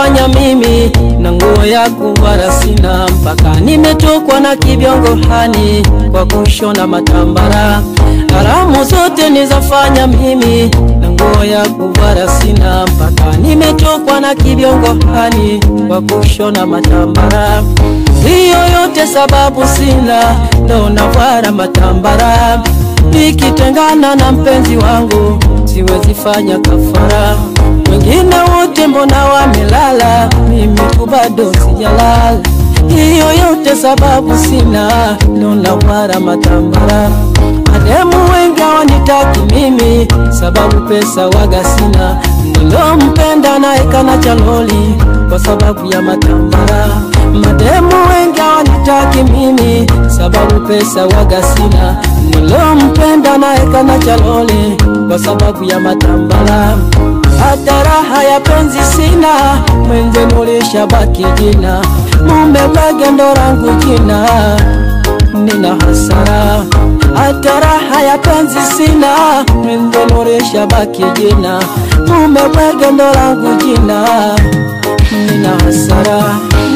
nizafanya mimi, na nguo ya kuvara sina, mpaka nimetokwa na kibiongo hani kwa kushona matambara. Haramu zote nizafanya mimi, na nguo ya kuvara sina, mpaka nimetokwa na kibiongo hani kwa kushona matambara. Hiyo yote sababu sina, ndo navara matambara. Nikitengana na mpenzi wangu siwezi fanya kafara. Wengine wote mbona wamelala, mimi tu bado sijalala. Hiyo yote sababu sina, ndo navara matambara. Mademu wengi hawanitaki mimi, sababu pesa waga sina. Nilompenda naye kana chaloli kwa sababu ya matambara. Mademu wengi hawanitaki mimi, sababu pesa waga sina. Nilompenda naye kana chaloli kwa sababu ya matambara. Hata raha ya penzi sina, mwenzenu ulishabaki jina. Mume wake ndo langu jina, nina hasara. Hata raha ya penzi sina, mwenzenu ulishabaki jina. Mume wake ndo langu jina, nina hasara.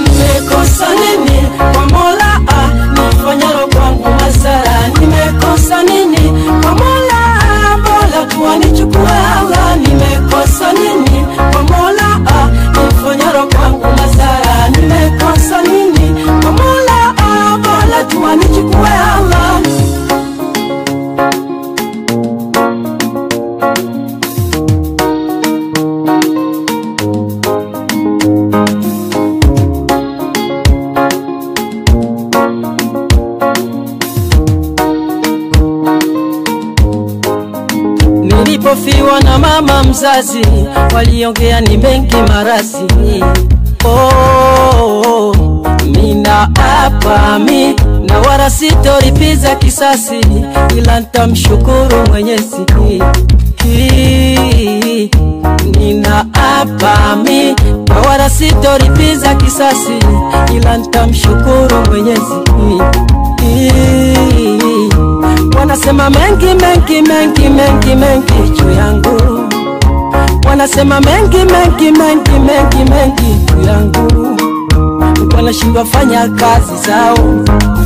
Nimekosa nini kwa Mola, nifanyalo kwangu hasara? Nimekosa nini kwa Mola, Mola tu anichukue Allah. Nimekosa nini kwa Mola, nifanyalo kwangu hasara? Nimekosa nini kwa Mola, Mola tu anichukue Allah. Nilipofiwa na mama mzazi, waliongea ni mengi marasi. Mina hapa mi na wala sitolipiza kisasi, ila nitamshukuru Mwenyezi. Nina hapa mi na wala sitolipiza kisasi, ila nitamshukuru Mwenyezi. Wanasema mengi mengi mengi mengi mengi juu yangu, wanasema mengi mengi mengi mengi mengi juu yangu. Wanashindwa fanya kazi zao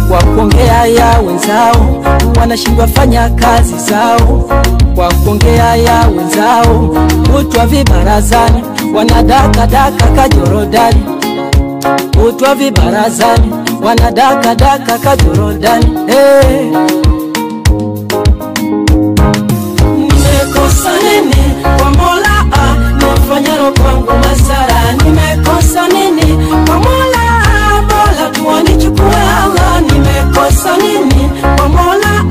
kwa kuongea ya wenzao, wanashindwa fanya kazi zao kwa kuongea ya wenzao. Utwa vibarazani wanadaka daka kajorodani, utwa vibarazani wanadaka daka kajorodani. Nimekosa nini kwa Mola, nifanyalo kwangu hasara? Nimekosa nini kwa Mola, Mola tu anichukue Allah. Nimekosa nini kwa Mola,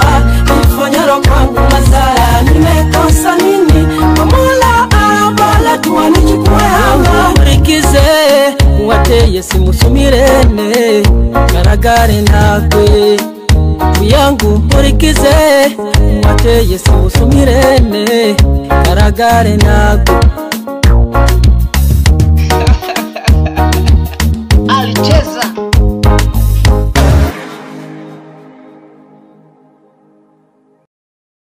nifanyalo kwangu hasara? Nimekosa nini kwa Mola, Mola tu anichukue Allah. Rikize wateye simusumirene, garagare nakwe yangu murikize, wateye simusumirene, garagare nakwe.